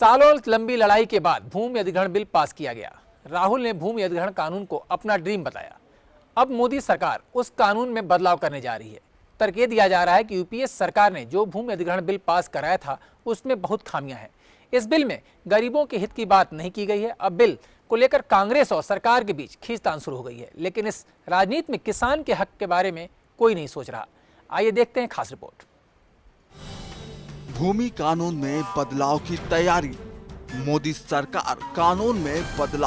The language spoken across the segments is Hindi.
सालों लंबी लड़ाई के बाद भूमि अधिग्रहण बिल पास किया गया। राहुल ने भूमि अधिग्रहण कानून को अपना ड्रीम बताया। अब मोदी सरकार उस कानून में बदलाव करने जा रही है। तर्क ये दिया जा रहा है कि यूपीए सरकार ने जो भूमि अधिग्रहण बिल पास कराया था उसमें बहुत खामियां हैं। इस बिल में गरीबों के हित की बात नहीं की गई है। अब बिल को लेकर कांग्रेस और सरकार के बीच खींचतान शुरू हो गई है, लेकिन इस राजनीति में किसान के हक के बारे में कोई नहीं सोच रहा। आइए देखते हैं खास रिपोर्ट। भूमि कानून में बदलाव की तैयारी, मोदी सरकार कानून में बदलाव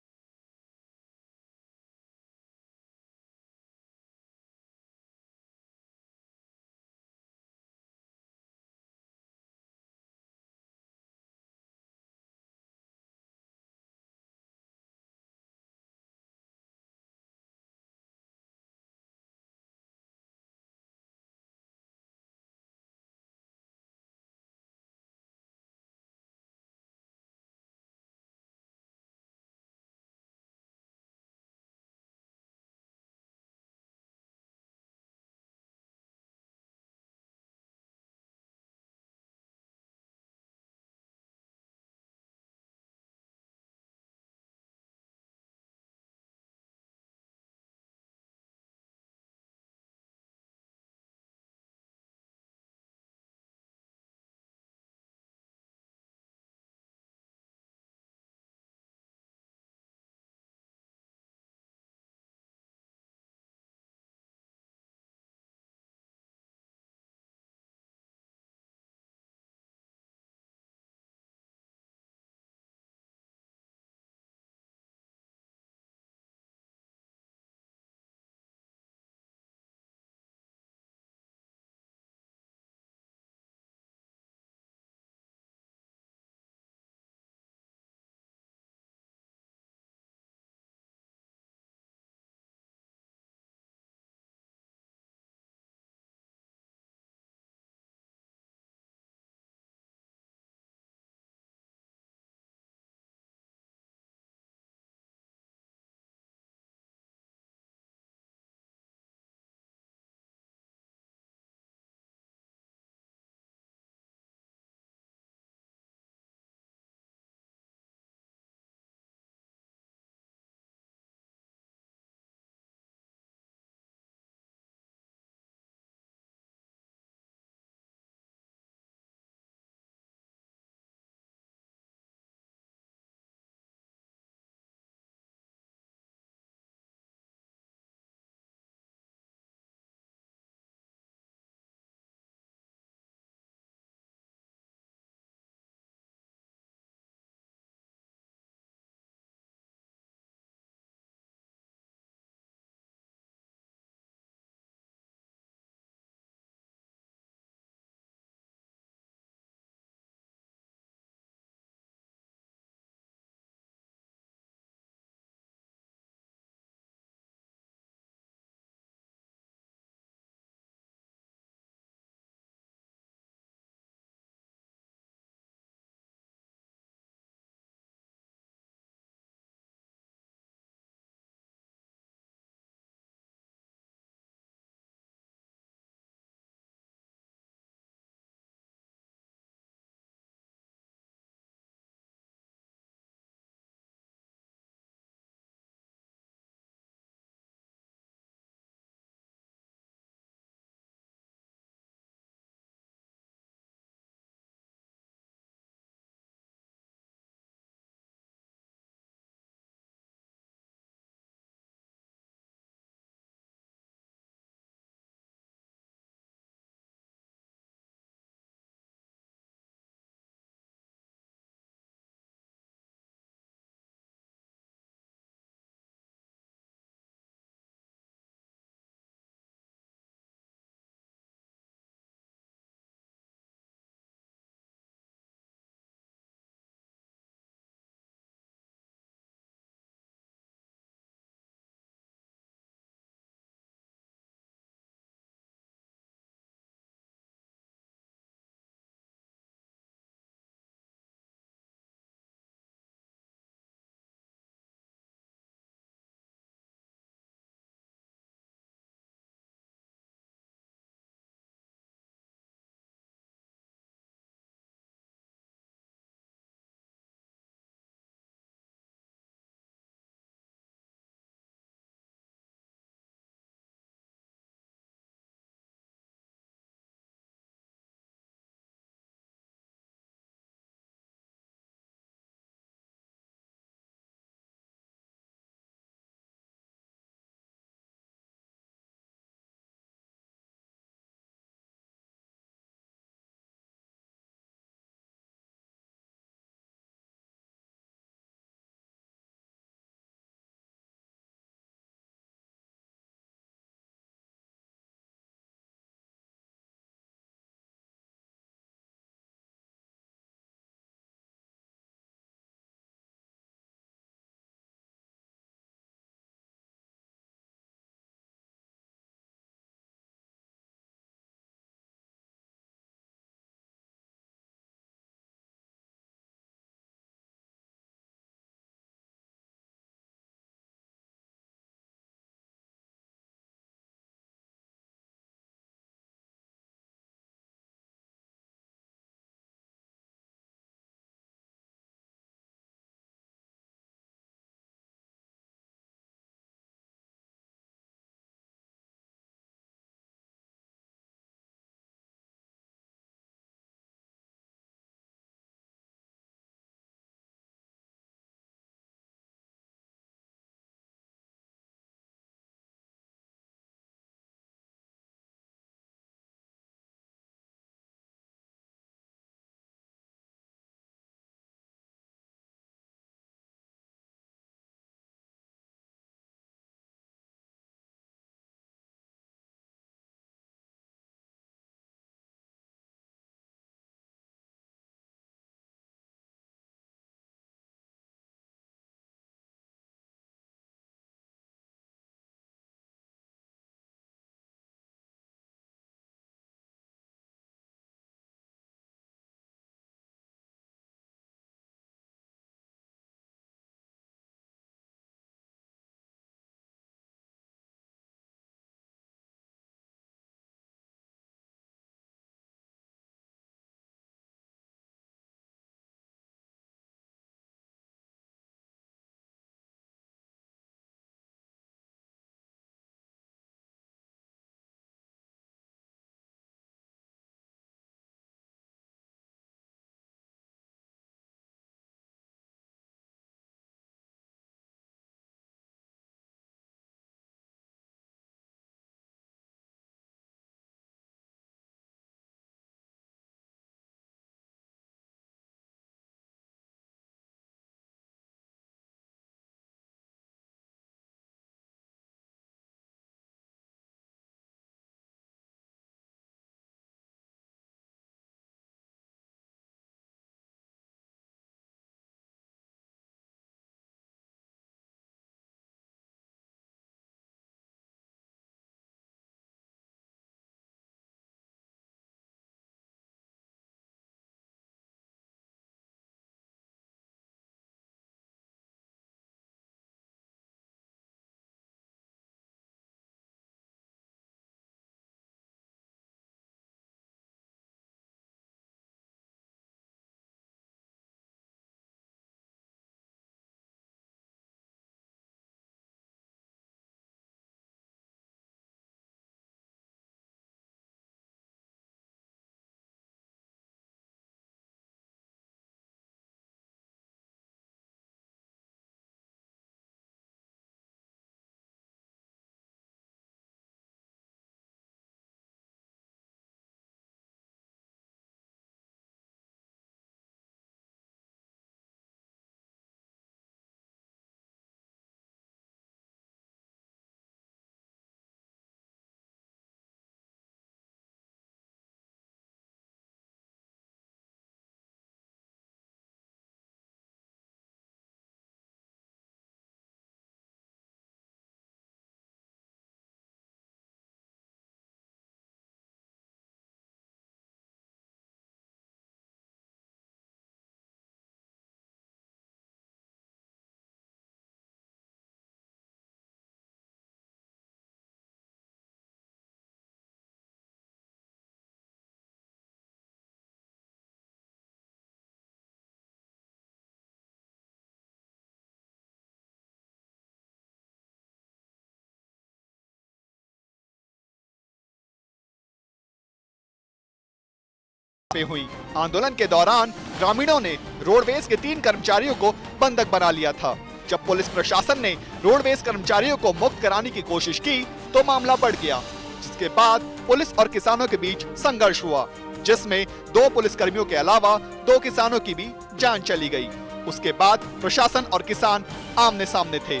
में हुई। आंदोलन के दौरान ग्रामीणों ने रोडवेज के 3 कर्मचारियों को बंधक बना लिया था। जब पुलिस प्रशासन ने रोडवेज कर्मचारियों को मुक्त कराने की कोशिश की तो मामला बढ़ गया, जिसके बाद पुलिस और किसानों के बीच संघर्ष हुआ, जिसमें 2 पुलिसकर्मियों के अलावा 2 किसानों की भी जान चली गई। उसके बाद प्रशासन और किसान आमने सामने थे।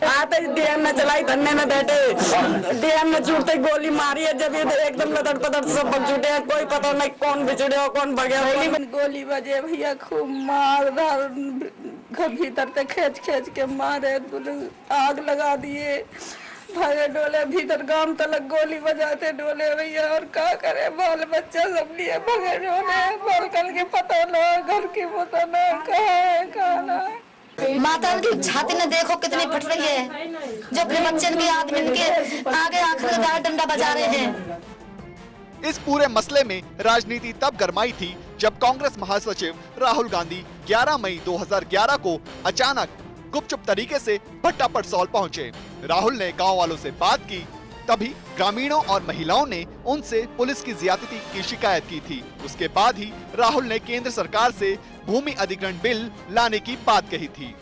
आते डीएम में चलाई, धरने में बैठे, डीएम में छूटते गोली मारी है। जब ये एकदम लदड़ पदड़ सब भग छूटे हैं, कोई पता नहीं कौन बिछड़े हो कौन भगे। गोली बजे भैया, खूब मार धार, घर भीतर से खींच खींच के मारे, आग लगा दिए, भागे डोले भीतर, गांव तलक गोली बजाते डोले भैया। और क्या करे, बाल बच्चा सब लिए भगे डोले, बाल कल के पता ना, घर की पता ना, कहाँ ना। माता की छाती ने देखो कितनी फट रही है, जो अपने बच्चे के आदमी के आगे आखिर गाय डंडा बजा रहे हैं। इस पूरे मसले में राजनीति तब गरमाई थी जब कांग्रेस महासचिव राहुल गांधी 11 मई 2011 को अचानक गुपचुप तरीके से भट्टा पड़सौल पहुंचे। राहुल ने गांव वालों से बात की, तभी ग्रामीणों और महिलाओं ने उनसे पुलिस की ज्यादती की शिकायत की थी। उसके बाद ही राहुल ने केंद्र सरकार से भूमि अधिग्रहण बिल लाने की बात कही थी।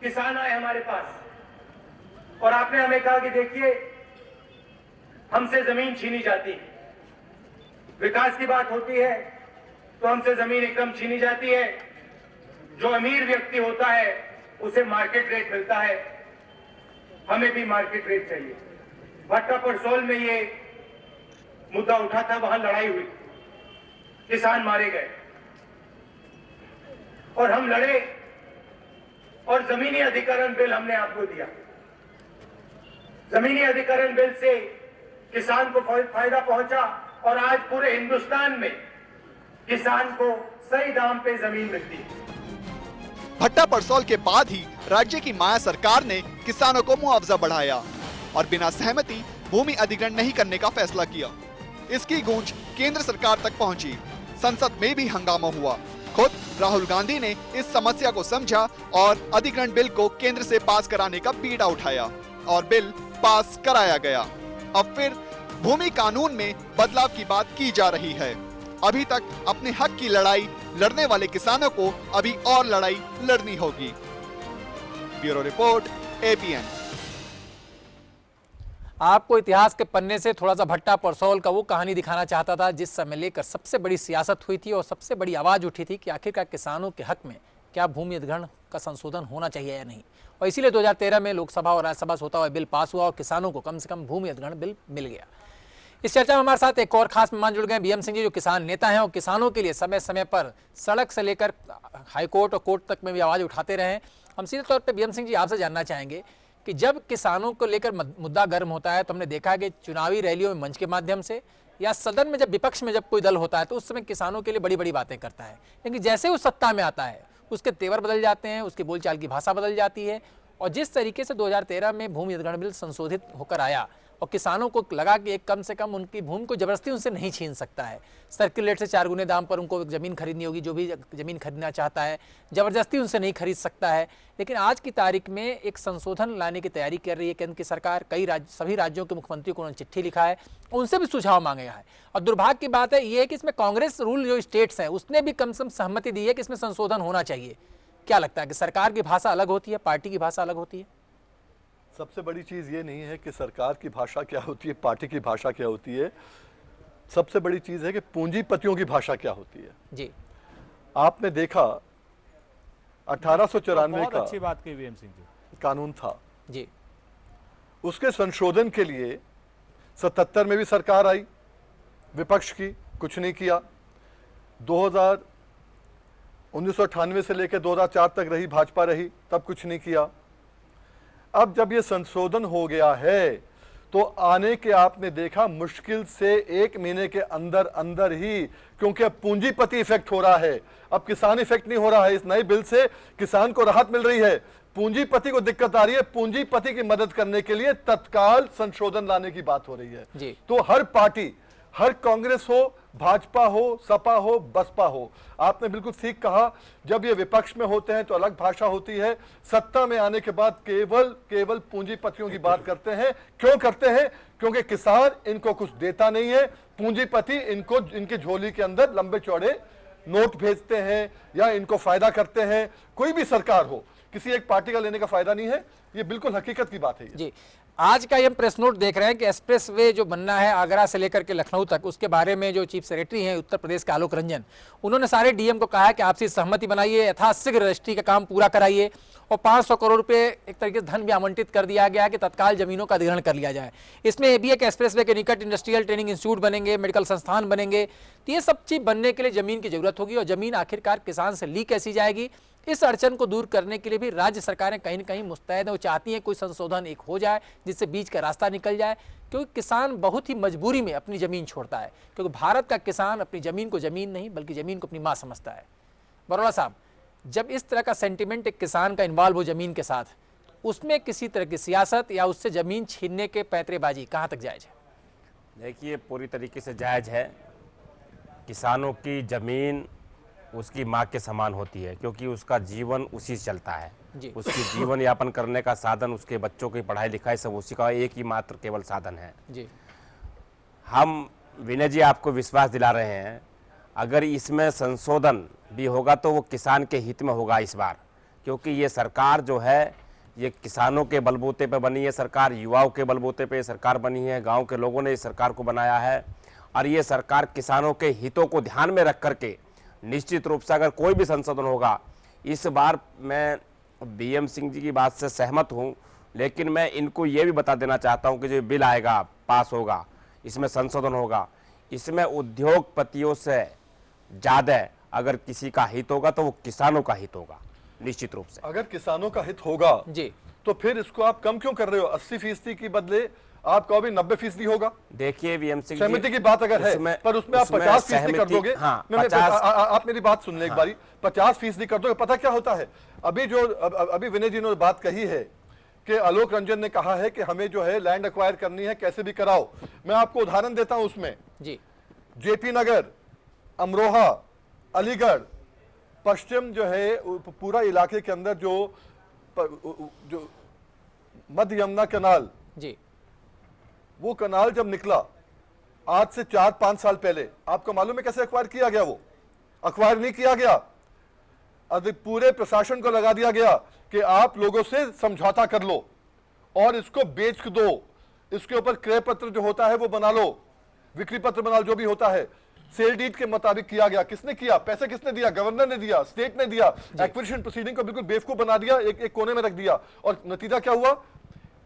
किसान आए हमारे पास और आपने हमें कहा कि देखिए, हमसे जमीन छीनी जाती है, विकास की बात होती है तो हमसे जमीन एकदम छीनी जाती है। जो अमीर व्यक्ति होता है उसे मार्केट रेट मिलता है, हमें भी मार्केट रेट चाहिए। भट्टा पड़सौल में ये मुद्दा उठा था, वहां लड़ाई हुई, किसान मारे गए और हम लड़े और जमीनी अधिग्रहण बिल हमने आपको दिया। जमीनी अधिग्रहण बिल से किसान को फायदा पहुंचा और आज पूरे हिंदुस्तान में किसान को सही दाम पे जमीन मिलती है। भट्टा पड़सौल के बाद ही राज्य की माया सरकार ने किसानों को मुआवजा बढ़ाया और बिना सहमति भूमि अधिग्रहण नहीं करने का फैसला किया। इसकी गूंज केंद्र सरकार तक पहुंची, संसद में भी हंगामा हुआ। खुद राहुल गांधी ने इस समस्या को समझा और अधिग्रहण बिल को केंद्र से पास कराने का बीड़ा उठाया और बिल पास कराया गया। अब फिर भूमि कानून में बदलाव की बात की जा रही है। अभी तक अपने हक की लड़ाई लड़ने वाले किसानों को अभी और लड़ाई लड़नी होगी। Bureau report, APN। आपको इतिहास के पन्ने से थोड़ा सा भट्टा पड़सौल का वो कहानी दिखाना चाहता था जिस समय लेकर सबसे बड़ी सियासत हुई थी और सबसे बड़ी आवाज उठी थी कि आखिरकार किसानों के हक में क्या भूमि अधिग्रहण का संशोधन होना चाहिए या नहीं। और इसीलिए 2013 में लोकसभा और राज्यसभा से होता हुआ बिल पास हुआ और किसानों को कम से कम भूमि अधिग्रहण बिल मिल गया। इस चर्चा में हमारे साथ एक और खास मेहमान जुड़ गए, BM सिंह जी, जो किसान नेता हैं और किसानों के लिए समय समय पर सड़क से लेकर हाईकोर्ट और कोर्ट तक में भी आवाज उठाते रहे हैं। हम सीधे तौर पर BM सिंह जी आपसे जानना चाहेंगे कि जब किसानों को लेकर मुद्दा गर्म होता है तो हमने देखा है कि चुनावी रैलियों में मंच के माध्यम से या सदन में जब विपक्ष में जब कोई दल होता है तो उस समय किसानों के लिए बड़ी बड़ी बातें करता है, लेकिन जैसे वो सत्ता में आता है उसके तेवर बदल जाते हैं, उसकी बोलचाल की भाषा बदल जाती है। और जिस तरीके से 2013 में भूमि अधिग्रहण बिल संशोधित होकर आया और किसानों को लगा कि एक कम से कम उनकी भूमि को जबरदस्ती उनसे नहीं छीन सकता है, सर्किल रेट से 4 गुने दाम पर उनको ज़मीन खरीदनी होगी, जो भी ज़मीन खरीदना चाहता है जबरदस्ती उनसे नहीं खरीद सकता है। लेकिन आज की तारीख में एक संशोधन लाने की तैयारी कर रही है केंद्र की सरकार। सभी राज्यों के मुख्यमंत्रियों को उन्होंने चिट्ठी लिखा है, उनसे भी सुझाव मांगे है। और दुर्भाग्य की बात है ये कि इसमें कांग्रेस रूल जो स्टेट्स हैं उसने भी कम से कम सहमति दी है कि इसमें संशोधन होना चाहिए। क्या लगता है कि सरकार की भाषा अलग होती है, पार्टी की भाषा अलग होती है? सबसे बड़ी चीज़ ये नहीं है कि सरकार की भाषा क्या होती है, पार्टी की भाषा क्या होती है। सबसे बड़ी चीज़ है कि पूंजीपतियों की भाषा क्या होती है। जी, आपने देखा 1894 का अच्छी बात कही BM सिंह जी, कानून था जी, उसके संशोधन के लिए 77 में भी सरकार आई, विपक्ष की कुछ नहीं किया। 1998 से लेकर 2004 तक रही, भाजपा रही, तब कुछ नहीं किया। अब जब ये संशोधन हो गया है तो आने के आपने देखा मुश्किल से 1 महीने के अंदर अंदर ही, क्योंकि अब पूंजीपति इफेक्ट हो रहा है, अब किसान इफेक्ट नहीं हो रहा है। इस नए बिल से किसान को राहत मिल रही है, पूंजीपति को दिक्कत आ रही है। पूंजीपति की मदद करने के लिए तत्काल संशोधन लाने की बात हो रही है। जी। तो हर पार्टी, हर कांग्रेस हो, भाजपा हो, सपा हो, बसपा हो, आपने बिल्कुल ठीक कहा, जब ये विपक्ष में होते हैं तो अलग भाषा होती है, सत्ता में आने के बाद केवल पूंजीपतियों की बात करते हैं। क्यों करते हैं? क्योंकि किसान इनको कुछ देता नहीं है, पूंजीपति इनको इनकी झोली के अंदर लंबे चौड़े नोट भेजते हैं या इनको फायदा करते हैं। कोई भी सरकार हो, किसी एक पार्टी का लेने का फायदा नहीं है, ये बिल्कुल हकीकत की बात है जी। आज का ये हम प्रेस नोट देख रहे हैं कि एक्सप्रेस वे जो बनना है आगरा से लेकर के लखनऊ तक, उसके बारे में जो चीफ सेक्रेटरी हैं उत्तर प्रदेश के आलोक रंजन, उन्होंने सारे डीएम को कहा है कि आपसी सहमति बनाइए, यथाशीघ्र रजिस्ट्री का काम पूरा कराइए और 500 करोड़ रुपए एक तरीके से धन भी आवंटित कर दिया गया है कि तत्काल जमीनों का अधिग्रहण कर लिया जाए। इसमें ये भी एक एक्सप्रेस वे के निकट इंडस्ट्रियल ट्रेनिंग इंस्टीट्यूट बनेंगे, मेडिकल संस्थान बनेंगे। तो ये सब चीज बनने के लिए जमीन की जरूरत होगी और जमीन आखिरकार किसान से ली कैसी जाएगी, इस अड़चन को दूर करने के लिए भी राज्य सरकारें कहीं न कहीं मुस्तैद है। वो चाहती हैं कोई संशोधन एक हो जाए जिससे बीच का रास्ता निकल जाए, क्योंकि किसान बहुत ही मजबूरी में अपनी ज़मीन छोड़ता है, क्योंकि भारत का किसान अपनी ज़मीन को ज़मीन नहीं बल्कि ज़मीन को अपनी माँ समझता है। बरोड़ा साहब, जब इस तरह का सेंटिमेंट एक किसान का इन्वॉल्व हो ज़मीन के साथ, उसमें किसी तरह की सियासत या उससे ज़मीन छीनने के पैंतरेबाजी कहाँ तक जायज़ है? देखिए, पूरी तरीके से जायज़ है। किसानों की ज़मीन उसकी माँ के समान होती है, क्योंकि उसका जीवन उसी से चलता है। उसकी जीवन यापन करने का साधन, उसके बच्चों की पढ़ाई लिखाई सब उसी का एक ही मात्र केवल साधन है जी। हम विनय जी आपको विश्वास दिला रहे हैं, अगर इसमें संशोधन भी होगा तो वो किसान के हित में होगा इस बार, क्योंकि ये सरकार जो है ये किसानों के बलबूते पे बनी है सरकार, युवाओं के बलबूते पे सरकार बनी है, गांव के लोगों ने इस सरकार को बनाया है और ये सरकार किसानों के हितों को ध्यान में रख करके निश्चित रूप से अगर कोई भी संशोधन होगा इस बार, मैं बीएम सिंह जी की बात से सहमत हूं, लेकिन मैं इनको ये भी बता देना चाहता हूं कि जो बिल आएगा, पास होगा, इसमें संशोधन होगा, इसमें उद्योगपतियों से ज़्यादा अगर किसी का हित होगा तो वो किसानों का हित होगा निश्चित रूप से। अगर किसानों का हित होगा जी, तो फिर इसको आप कम क्यों कर रहे हो? 80% की बदले आपका भी 90% होगा। देखिए वीएम सिंह, सहमति की बात अगर है, पर उसमें आप 50% कर दोगे। हाँ, आप मेरी बात सुन ले एक बारी, 50% कर दोगे, पता क्या होता है? अभी विनय जी ने बात कही है कि आलोक रंजन ने कहा है कि हमें जो है लैंड एक्वायर करनी है, कैसे भी कराओ। मैं आपको उदाहरण देता हूं उसमें जी। जेपी नगर, अमरोहा, अलीगढ़, पश्चिम जो है पूरा इलाके के अंदर जो मध्य यमुना कनाल जी, वो कनाल जब निकला आज से 4-5 साल पहले, आपको मालूम है कैसे एक्वायर किया गया? वो एक्वायर नहीं किया गया, पूरे प्रशासन को लगा दिया गया कि आप लोगों से समझौता कर लो और इसको बेच दो, इसके ऊपर क्रय पत्र जो होता है वो बना लो, विक्री पत्र बना लो, जो भी होता है सेल डीड के मुताबिक किया गया। किसने किया? पैसे किसने दिया? गवर्नर ने दिया, स्टेट ने दिया। एक्विजिशन प्रोसीडिंग को बिल्कुल बेवकूफ बना दिया, एक कोने में रख दिया और नतीजा क्या हुआ?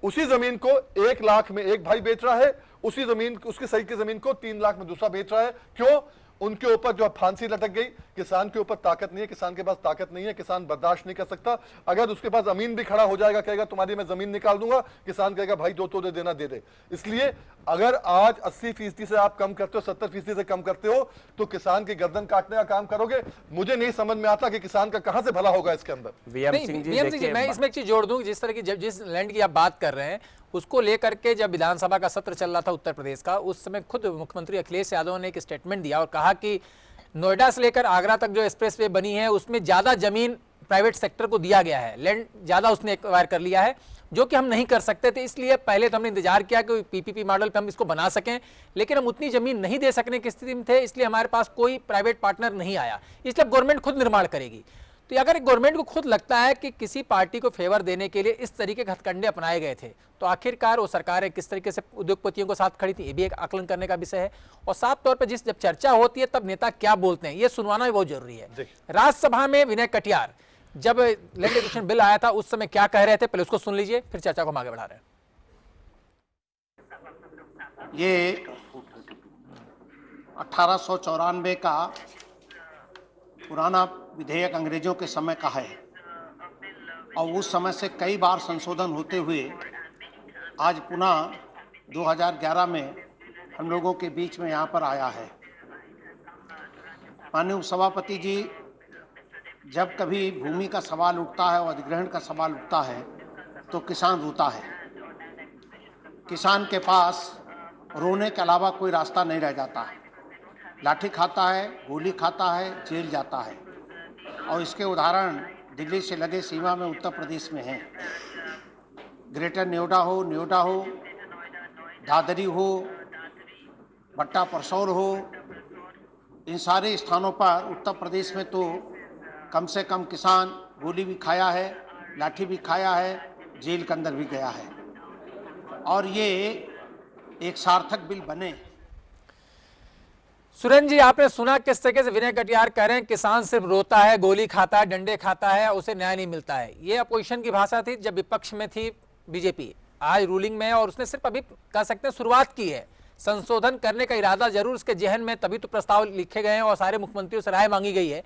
उसी जमीन को 1 लाख में एक भाई बेच रहा है, उसी जमीन, उसके सही की जमीन को 3 लाख में दूसरा बेच रहा है। क्यों? उनके ऊपर जो फांसी लटक गई। किसान के ऊपर ताकत नहीं है, किसान के पास ताकत नहीं है, किसान बर्दाश्त नहीं कर सकता। अगर उसके पास जमीन भी खड़ा हो जाएगा, कहेगा तुम्हारी मैं जमीन निकाल दूंगा, किसान कहेगा भाई जो तो दे देना दे दे। इसलिए अगर आज 80% से आप कम करते हो, 70% से कम करते हो, तो किसान की गर्दन काटने का काम करोगे। मुझे नहीं समझ में आता कि किसान का कहां से भला होगा इसके अंदर। मैं इसमें एक चीज जोड़ दूं, जिस तरह की जिस लैंड की आप बात कर रहे हैं उसको लेकर के जब विधानसभा का सत्र चल रहा था उत्तर प्रदेश का, उस समय खुद मुख्यमंत्री अखिलेश यादव ने एक स्टेटमेंट दिया और कहा कि नोएडा से लेकर आगरा तक जो एक्सप्रेसवे बनी है उसमें ज्यादा जमीन प्राइवेट सेक्टर को दिया गया है, लैंड ज्यादा उसने एक्वायर कर लिया है, जो कि हम नहीं कर सकते थे। इसलिए पहले तो हमने इंतजार किया कि पीपीपी मॉडल पे हम इसको बना सकें, लेकिन हम उतनी जमीन नहीं दे सकने की स्थिति में थे, इसलिए हमारे पास कोई प्राइवेट पार्टनर नहीं आया, इसलिए गवर्नमेंट खुद निर्माण करेगी। तो अगर गवर्नमेंट को खुद लगता है कि किसी पार्टी को फेवर देने के लिए इस तरीके के हथकंडे अपनाए गए थे, तो आखिरकार वो सरकारें किस तरीके से उद्योगपतियों को साथ खड़ी थी, ये भी एक आकलन करने का विषय है। और साफ तौर पर जब चर्चा होती है तब नेता क्या बोलते हैं ये सुनवाना भी बहुत जरूरी है। राज्यसभा में विनय कटियार जब लैंड एक्विजिशन बिल आया था उस समय क्या कह रहे थे, पहले उसको सुन लीजिए, फिर चर्चा को हम आगे बढ़ा रहे हैं। ये 1894 का पुराना विधेयक अंग्रेजों के समय का है और उस समय से कई बार संशोधन होते हुए आज पुनः 2011 में हम लोगों के बीच में यहाँ पर आया है। माननीय उपसभापति जी, जब कभी भूमि का सवाल उठता है और अधिग्रहण का सवाल उठता है तो किसान रोता है। किसान के पास रोने के अलावा कोई रास्ता नहीं रह जाता है। लाठी खाता है, गोली खाता है, जेल जाता है। और इसके उदाहरण दिल्ली से लगे सीमा में उत्तर प्रदेश में हैं। ग्रेटर नोएडा हो, दादरी हो, भट्टा परसौर हो, इन सारे स्थानों पर उत्तर प्रदेश में तो कम से कम किसान गोली भी खाया है, लाठी भी खाया है, जेल के अंदर भी गया है। और ये एक सार्थक बिल बने। सुरेंद्र जी, आपने सुना किस तरीके से विनय कटियार कह रहे हैं किसान सिर्फ रोता है, गोली खाता है, डंडे खाता है, उसे न्याय नहीं मिलता है। ये अपोजिशन की भाषा थी जब विपक्ष में थी बीजेपी, आज रूलिंग में है और उसने सिर्फ अभी कह सकते हैं शुरुआत की है। संशोधन करने का इरादा जरूर उसके जहन में, तभी तो प्रस्ताव लिखे गए हैं और सारे मुख्यमंत्रियों से राय मांगी गई है।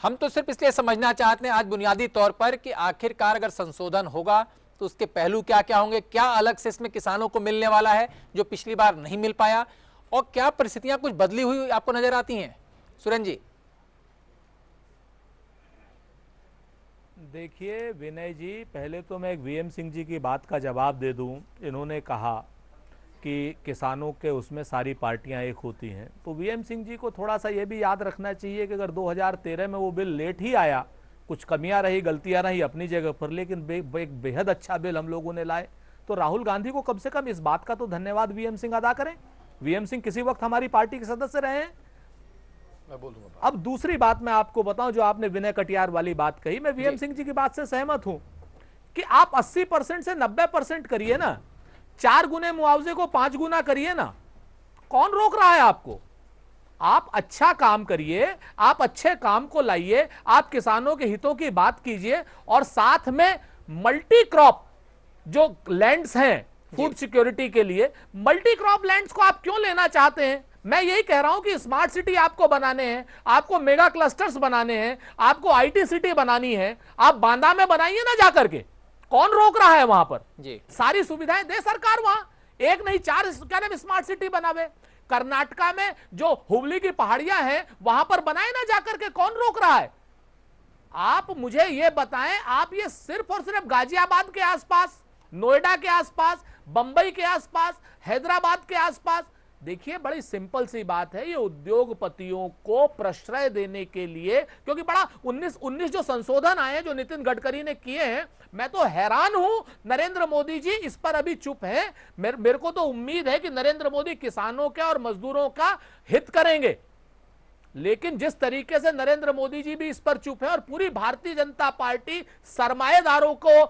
हम तो सिर्फ इसलिए समझना चाहते हैं आज बुनियादी तौर पर कि आखिरकार अगर संशोधन होगा तो उसके पहलू क्या क्या होंगे, क्या अलग से इसमें किसानों को मिलने वाला है जो पिछली बार नहीं मिल पाया, और क्या परिस्थितियां कुछ बदली हुई आपको नजर आती हैं सुरेंद्र जी? देखिए विनय जी, पहले तो मैं एक वीएम सिंह जी की बात का जवाब दे दूं। इन्होंने कहा कि किसानों के उसमें सारी पार्टियां एक होती हैं, तो वीएम सिंह जी को थोड़ा सा ये भी याद रखना चाहिए कि अगर 2013 में वो बिल लेट ही आया, कुछ कमियां रही, गलतियां रही अपनी जगह पर, लेकिन एक बेहद अच्छा बिल हम लोगों ने लाए, तो राहुल गांधी को कम से कम इस बात का तो धन्यवाद वीएम सिंह अदा करें। वीएम सिंह किसी वक्त हमारी पार्टी के सदस्य रहे हैं। मैं बोलूंगा। अब दूसरी बात मैं आपको बताऊं, जो आपने विनय कटियार वाली बात कही, मैं वीएम सिंह जी की बात से सहमत हूं कि आप 80% से 90% करिए ना, 4 गुने मुआवजे को 5 गुना करिए ना, कौन रोक रहा है आपको? आप अच्छा काम करिए, आप अच्छे काम को लाइए, आप किसानों के हितों की बात कीजिए, और साथ में मल्टी क्रॉप जो लैंड्स हैं फूड सिक्योरिटी के लिए, मल्टी क्रॉप लैंड्स को आप क्यों लेना चाहते हैं? मैं यही कह रहा हूं कि स्मार्ट सिटी आपको बनाने हैं, आपको मेगा क्लस्टर्स बनाने हैं, आपको आईटी सिटी बनानी है, आप बांदा में बनाइए ना जाकर के, कौन रोक रहा है? वहां पर जी सारी सुविधाएं दे सरकार, वहां एक नहीं 4 स्मार्ट सिटी बनावे। कर्नाटका में जो हुबली की पहाड़ियां हैं वहां पर बनाए ना जाकर के, कौन रोक रहा है? आप मुझे यह बताएं, आप ये सिर्फ और सिर्फ गाजियाबाद के आसपास, नोएडा के आसपास, बंबई के आसपास, हैदराबाद के आसपास, देखिए बड़ी सिंपल सी बात है, ये उद्योगपतियों को प्रश्रय देने के लिए, क्योंकि बड़ा 19 जो संशोधन आए जो नितिन गडकरी ने किए हैं, मैं तो हैरान हूं नरेंद्र मोदी जी इस पर अभी चुप हैं। मेरे को तो उम्मीद है कि नरेंद्र मोदी किसानों के और मजदूरों का हित करेंगे, लेकिन जिस तरीके से नरेंद्र मोदी जी भी इस पर चुप है और पूरी भारतीय जनता पार्टी सरमाएदारों को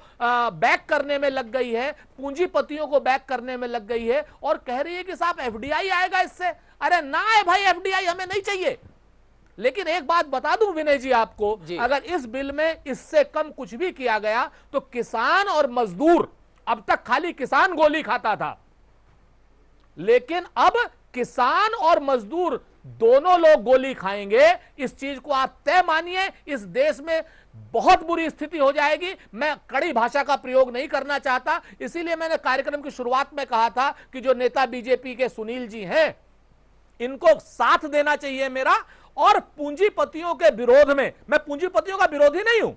बैक करने में लग गई है, पूंजीपतियों को बैक करने में लग गई है और कह रही है कि साहब एफडीआई आएगा इससे। अरे ना है भाई, एफडीआई हमें नहीं चाहिए। लेकिन एक बात बता दूं विनय जी आपको, अगर इस बिल में इससे कम कुछ भी किया गया तो किसान और मजदूर, अब तक खाली किसान गोली खाता था, लेकिन अब किसान और मजदूर दोनों लोग गोली खाएंगे। इस चीज को आप तय मानिए, इस देश में बहुत बुरी स्थिति हो जाएगी। मैं कड़ी भाषा का प्रयोग नहीं करना चाहता, इसीलिए मैंने कार्यक्रम की शुरुआत में कहा था कि जो नेता बीजेपी के सुनील जी हैं, इनको साथ देना चाहिए मेरा। और पूंजीपतियों के विरोध में, मैं पूंजीपतियों का विरोधी नहीं हूं,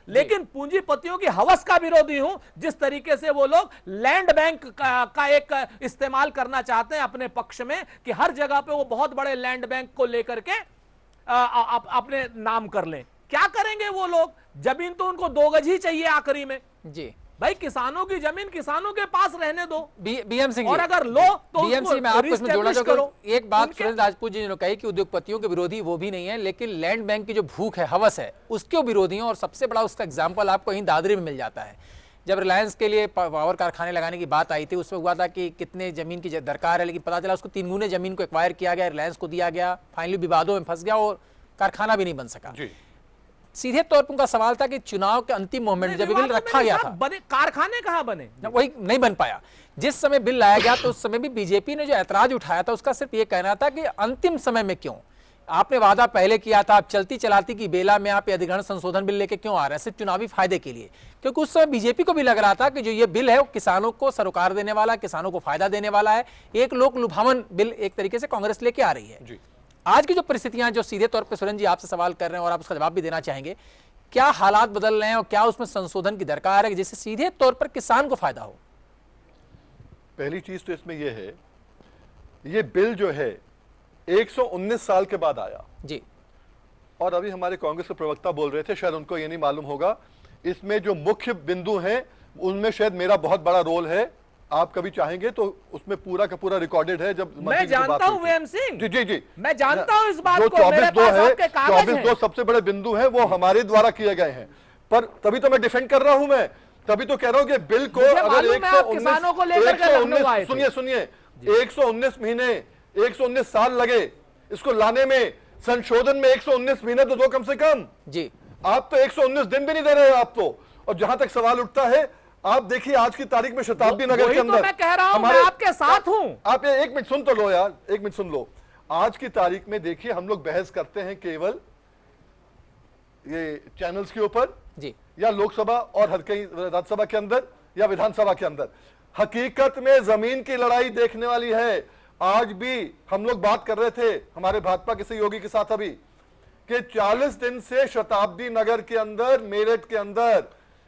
लेकिन पूंजीपतियों की हवस का विरोधी हूं। जिस तरीके से वो लोग लैंड बैंक का एक इस्तेमाल करना चाहते हैं अपने पक्ष में, कि हर जगह पे वो बहुत बड़े लैंड बैंक को लेकर के अपने नाम कर लें। क्या करेंगे वो लोग? जमीन तो उनको 2 गज ही चाहिए आखिरी में। जी भाई, किसानों की जमीन किसानों के पास रहने दो। बीएम सिंह, और अगर लो तो बीएमसी में आपको इसमें जोड़ना चाहूंगा। एक बात सुरेंद्र राजपूत जी ने कही कि उद्योगपतियों के विरोधी वो भी नहीं है, लेकिन लैंड बैंक की जो भूख है, हवस है, उसके विरोधी हैं। और सबसे बड़ा उसका एग्जाम्पल आपको यहीं दादरी में मिल जाता है। जब रिलायंस के लिए पावर कारखाने लगाने की बात आई थी, उसमें हुआ था कि कितने जमीन की दरकार है, लेकिन पता चला उसको 3 गुने जमीन को एक्वायर किया गया, रिलायंस को दिया गया, फाइनली विवादों में फंस गया और कारखाना भी नहीं बन सका। सीधे तौर पर उनका सवाल था कि चुनाव के अंतिम मोमेंट जब बिल रखा गया था, कारखाने कहां बने, वही नहीं बन पाया। जिस समय बिल लाया गया तो उस समय भी बीजेपी ने जो ऐतराज उठाया था, उसका सिर्फ ये कहना था कि अंतिम समय में क्यों, आपने वादा पहले किया था, आप चलती चलाती की बेला में आप अधिग्रहण संशोधन बिल लेके क्यों आ रहे हैं, सिर्फ चुनावी फायदे के लिए? क्योंकि उस समय बीजेपी को भी लग रहा था कि जो ये बिल है वो किसानों को सरोकार देने वाला, किसानों को फायदा देने वाला है। एक लोक लुभावन बिल एक तरीके से कांग्रेस लेके आ रही है। आज की जो परिस्थितियां, जो सीधे तौर पर सुरेंद्र जी आपसे सवाल कर रहे हैं और आप उसका जवाब भी देना चाहेंगे, क्या हालात बदल रहे हैं और क्या उसमें संशोधन की दरकार है जिससे सीधे तौर पर किसान को फायदा हो? पहली चीज तो इसमें यह है ये बिल जो है 119 साल के बाद आया जी। और अभी हमारे कांग्रेस के प्रवक्ता बोल रहे थे, शायद उनको ये नहीं मालूम होगा, इसमें जो मुख्य बिंदु हैं उनमें शायद मेरा बहुत बड़ा रोल है। आप कभी चाहेंगे तो उसमें पूरा का पूरा रिकॉर्डेड है। जब मैं जानता हूं वीएम सिंह, जी जी जी, मैं जानता हूं इस बात जो को। मेरे पास आपके कागज हैं। 24 सबसे बड़े बिंदु हैं वो हमारे द्वारा किए गए हैं, पर तभी तो मैं डिफेंड कर रहा हूं। मैं तभी तो कह रहा हूं कि बिल को अगर 119 सुनिए 119 महीने 119 साल लगे इसको लाने में, संशोधन में 119 महीने तो दो कम से कम जी। आप तो 119 दिन भी नहीं दे रहे आप तो। और जहां तक सवाल उठता है, आप देखिए आज की तारीख में शताब्दी नगर के अंदर, तो मैं कह रहा हूं, मैं आपके साथ हूं। आप ये एक मिनट सुन तो लो यार, एक मिनट सुन लो। आज की तारीख में देखिए हम लोग बहस करते हैं केवल ये चैनल्स के ऊपर जी, या लोकसभा और हर कहीं राज्यसभा के अंदर या विधानसभा के अंदर। हकीकत में जमीन की लड़ाई देखने वाली है। आज भी हम लोग बात कर रहे थे हमारे भाजपा के सहयोगी के साथ अभी कि 40 दिन से शताब्दी नगर के अंदर, मेरठ के अंदर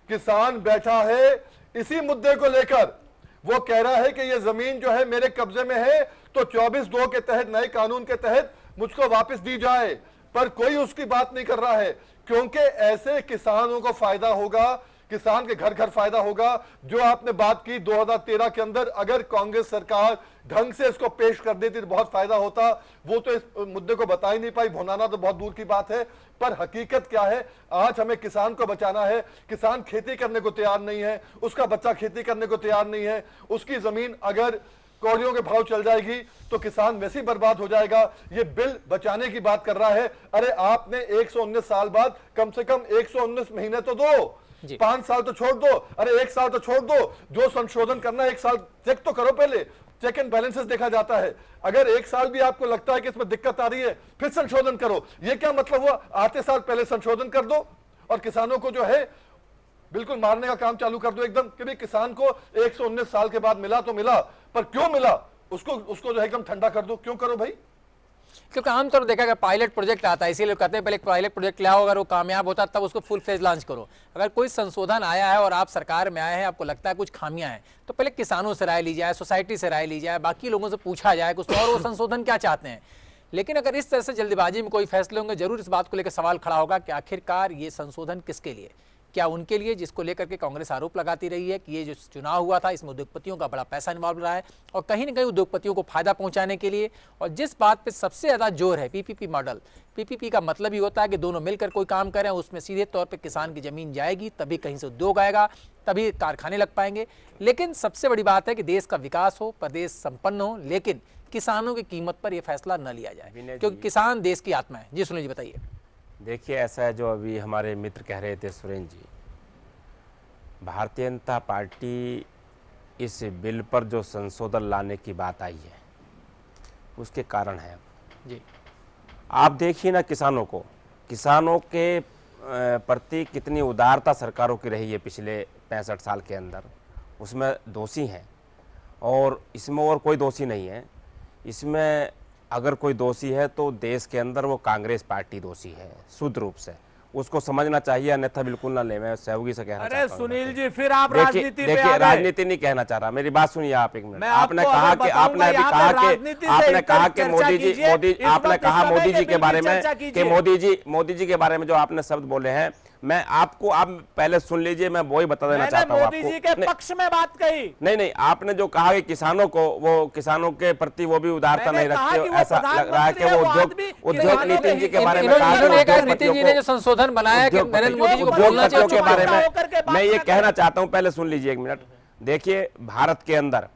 किसान बैठा है इसी मुद्दे को लेकर। वो कह रहा है कि ये जमीन जो है मेरे कब्जे में है तो 24(2) के तहत, नए कानून के तहत मुझको वापस दी जाए, पर कोई उसकी बात नहीं कर रहा है, क्योंकि ऐसे किसानों को फायदा होगा, किसान के घर घर फायदा होगा। जो आपने बात की 2013 के अंदर, अगर कांग्रेस सरकार ढंग से इसको पेश कर देती तो बहुत फायदा होता। वो तो इस मुद्दे को बता ही नहीं पाई, भुनाना तो बहुत दूर की बात है। पर हकीकत क्या है, आज हमें किसान को बचाना है। किसान खेती करने को तैयार नहीं है, उसका बच्चा खेती करने को तैयार नहीं है, उसकी जमीन अगर कौड़ियों के भाव चल जाएगी तो किसान वैसे ही बर्बाद हो जाएगा। ये बिल बचाने की बात कर रहा है। अरे आपने 119 साल बाद कम से कम 119 महीने तो दो, 5 साल तो छोड़ दो, अरे 1 साल तो छोड़ दो। जो संशोधन करना है 1 साल चेक तो करो, पहले चेक एंड बैलेंसेस देखा जाता है। अगर 1 साल भी आपको लगता है कि इसमें दिक्कत आ रही है फिर संशोधन करो। ये क्या मतलब हुआ, आते साल पहले संशोधन कर दो और किसानों को जो है बिल्कुल मारने का काम चालू कर दो एकदम कि भाई किसान को 119 साल के बाद मिला तो मिला, पर क्यों मिला उसको जो है एकदम ठंडा कर दो। क्यों करो भाई? क्योंकि आमतौर पर देखा अगर पायलट प्रोजेक्ट आता है, इसीलिए कहते हैं पहले एक पायलट प्रोजेक्ट लाओ, अगर वो कामयाब होता तब उसको फुल फेज लॉन्च करो। अगर कोई संशोधन आया है और आप सरकार में आए हैं, आपको लगता है कुछ खामियां हैं, तो पहले किसानों से राय ली जाए, सोसाइटी से राय ली जाए, बाकी लोगों से पूछा जाए कुछ और वो संशोधन क्या चाहते हैं। लेकिन अगर इस तरह से जल्दबाजी में कोई फैसले होंगे, जरूर इस बात को लेकर सवाल खड़ा होगा कि आखिरकार ये संशोधन किसके लिए, क्या उनके लिए जिसको लेकर के कांग्रेस आरोप लगाती रही है कि ये जो चुनाव हुआ था इसमें उद्योगपतियों का बड़ा पैसा इन्वॉल्व रहा है और कहीं ना कहीं उद्योगपतियों को फायदा पहुंचाने के लिए। और जिस बात पे सबसे ज्यादा जोर है पीपीपी मॉडल, पीपीपी का मतलब ही होता है कि दोनों मिलकर कोई काम करें, उसमें सीधे तौर पे किसान की जमीन जाएगी, तभी कहीं से उद्योग आएगा, तभी कारखाने लग पाएंगे। लेकिन सबसे बड़ी बात है कि देश का विकास हो, प्रदेश संपन्न हो, लेकिन किसानों की कीमत पर यह फैसला न लिया जाए, क्योंकि किसान देश की आत्मा है। जी सुनील जी बताइए। देखिए, ऐसा है जो अभी हमारे मित्र कह रहे थे सुरेंद्र जी, भारतीय जनता पार्टी इस बिल पर जो संशोधन लाने की बात आई है उसके कारण है जी। आप देखिए ना किसानों के प्रति कितनी उदारता सरकारों की रही है पिछले 65 साल के अंदर, उसमें दोषी हैं और इसमें और कोई दोषी नहीं है। इसमें अगर कोई दोषी है तो देश के अंदर वो कांग्रेस पार्टी दोषी है शुद्ध रूप से, उसको समझना चाहिए, अन्यथा बिल्कुल ना ले। मैं सहयोगी से कहना चाहता हूं। अरे सुनील जी, फिर आप राजनीति पे आ गए। राजनीति नहीं कहना चाह रहा, मेरी बात सुनिए आप एक मिनट। आपने कहा कि मोदी जी के बारे में कि मोदी जी के बारे में जो आपने शब्द बोले हैं, मैं आपको आप पहले सुन लीजिए, मैं वही बता देना चाहता हूँ। मोदी जी के पक्ष में बात कही नहीं, आपने जो कहा कि किसानों को, वो किसानों के प्रति वो भी उदारता नहीं रखते, ऐसा लग रहा है कि वो उद्योग नितिन जी के बारे में कहा, नितिन जी ने जो संशोधन बनाया कि नरेंद्र मोदी जी को बोलना चाहिए के बारे में मैं ये कहना चाहता हूं। पहले सुन लीजिए एक मिनट। देखिए, भारत के अंदर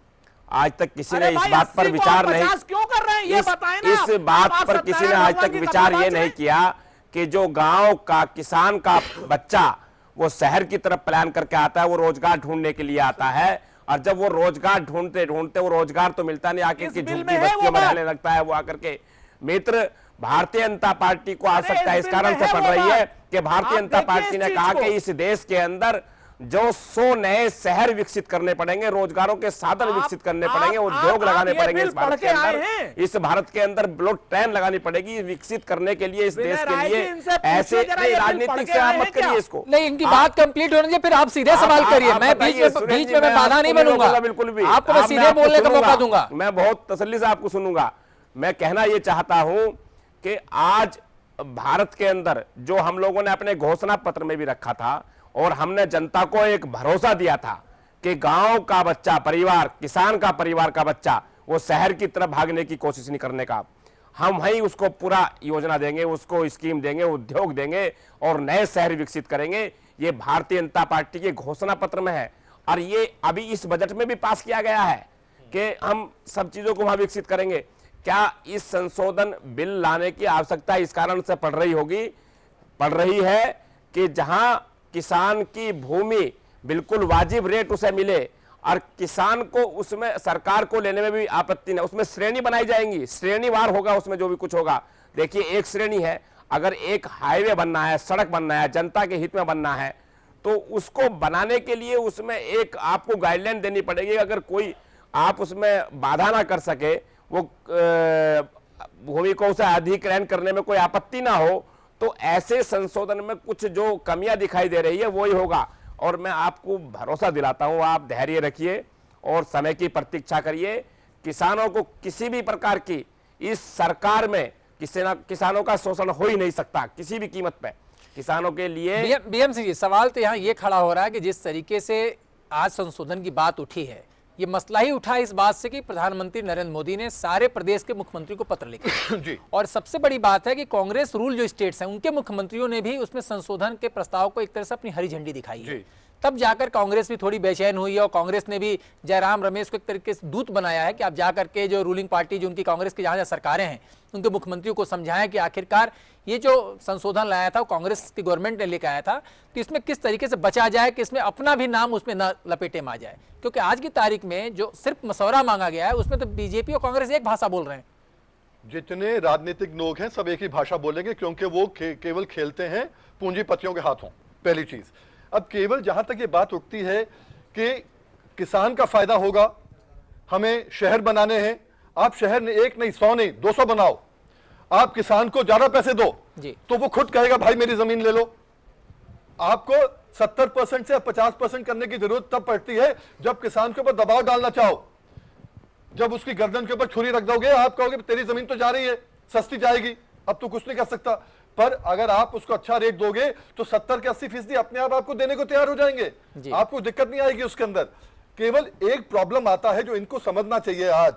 आज तक किसी ने इस बात पर विचार नहीं, क्यों कर रहे हैं ये बताएं ना। इस बात पर किसी ने आज तक विचार ये नहीं किया कि जो गांव का किसान का बच्चा वो शहर की तरफ प्लान करके आता है, वो रोजगार ढूंढने के लिए आता है, और जब वो रोजगार ढूंढते ढूंढते वो रोजगार तो मिलता नहीं, आके झुग्गी बस्तियों में रहने लगता है वो आकर के। मित्र, भारतीय जनता पार्टी को आवश्यकता इस कारण से पड़ रही है कि भारतीय जनता पार्टी ने कहा कि इस देश के अंदर जो 100 नए शहर विकसित करने पड़ेंगे, रोजगारों के साधन विकसित करने पड़ेंगे, उद्योग लगाने पड़ेंगे इस भारत के अंदर। इस भारत के अंदर ब्लड ट्रेन लगानी पड़ेगी विकसित करने के लिए, इस देश के लिए। ऐसे राजनीतिक से आप मत करिए इसको। नहीं, इनकी बात कंप्लीट होने दीजिए, फिर आप सीधे सवाल करिए। मैं बीच में मैं बाधा नहीं बनूंगा, बिल्कुल भी। आपको मैं सीधे बोलने का मौका दूंगा। मैं बहुत तसल्ली से आपको सुनूंगा। मैं कहना यह चाहता हूं कि आज भारत के अंदर जो हम लोगों ने अपने घोषणा पत्र में भी रखा था और हमने जनता को एक भरोसा दिया था कि गांव का बच्चा, परिवार, किसान का परिवार का बच्चा वो शहर की तरफ भागने की कोशिश नहीं करने का, हम वहीं उसको पूरा योजना देंगे, उसको स्कीम देंगे, उद्योग देंगे और नए शहर विकसित करेंगे। ये भारतीय जनता पार्टी के घोषणा पत्र में है और ये अभी इस बजट में भी पास किया गया है कि हम सब चीजों को वहां विकसित करेंगे। क्या इस संशोधन बिल लाने की आवश्यकता इस कारण से पड़ रही है कि जहां किसान की भूमि बिल्कुल वाजिब रेट उसे मिले और किसान को उसमें सरकार को लेने में भी आपत्ति नहीं, उसमें श्रेणी बनाई जाएंगी, श्रेणीवार होगा उसमें जो भी कुछ होगा। देखिए एक श्रेणी है, अगर एक हाईवे बनना है, सड़क बनना है, जनता के हित में बनना है तो उसको बनाने के लिए उसमें एक आपको गाइडलाइन देनी पड़ेगी। अगर कोई आप उसमें बाधा ना कर सके, वो भूमि को उसे अधिग्रहण करने में कोई आपत्ति ना हो, तो ऐसे संशोधन में कुछ जो कमियां दिखाई दे रही है वही होगा। और मैं आपको भरोसा दिलाता हूं, आप धैर्य रखिए और समय की प्रतीक्षा करिए। किसानों को किसी भी प्रकार की इस सरकार में किसानों का शोषण हो ही नहीं सकता किसी भी कीमत पे। किसानों के लिए बीएमसी जी, सवाल तो यहाँ ये खड़ा हो रहा है कि जिस तरीके से आज संशोधन की बात उठी है, ये मसला ही उठा इस बात से कि प्रधानमंत्री नरेंद्र मोदी ने सारे प्रदेश के मुख्यमंत्री को पत्र लिखा जी। और सबसे बड़ी बात है कि कांग्रेस रूल जो स्टेट्स हैं उनके मुख्यमंत्रियों ने भी उसमें संशोधन के प्रस्ताव को एक तरह से अपनी हरी झंडी दिखाई है। तब जाकर कांग्रेस भी थोड़ी बेचैन हुई है और कांग्रेस ने भी जयराम रमेश को एक तरीके से दूत बनाया है कि आप जाकर के जो रूलिंग पार्टी, जो उनकी कांग्रेस की जहां सरकारें हैं, उनके मुख्यमंत्रियों को समझाएं कि आखिरकार ये जो संशोधन लाया था वो कांग्रेस की गवर्नमेंट ने लेकर आया था, तो इसमें किस तरीके से बचा जाए कि इसमें अपना भी नाम उसमें न लपेटे में आ जाए। क्योंकि आज की तारीख में जो सिर्फ मसौदा मांगा गया है उसमें तो बीजेपी और कांग्रेस एक भाषा बोल रहे हैं। जितने राजनीतिक लोग हैं सब एक ही भाषा बोलेंगे क्योंकि वो केवल खेलते हैं पूंजीपतियों के हाथों, पहली चीज। अब केवल जहां तक ये बात उठती है कि किसान का फायदा होगा, हमें शहर बनाने हैं, आप शहर ने 1 नहीं 100 नहीं 200 बनाओ, आप किसान को ज्यादा पैसे दो तो वो खुद कहेगा भाई मेरी जमीन ले लो। आपको 70% से 50% करने की जरूरत तब पड़ती है जब किसान के ऊपर दबाव डालना चाहो। जब उसकी गर्दन के ऊपर छुरी रख दोगे, आप कहोगे तेरी जमीन तो जा रही है, सस्ती जाएगी, अब तो कुछ नहीं कर सकता। पर अगर आप उसको अच्छा रेट दोगे तो 70 के 80% अपने आप आपको देने को तैयार हो जाएंगे, आपको दिक्कत नहीं आएगी उसके अंदर। केवल एक प्रॉब्लम आता है जो इनको समझना चाहिए आज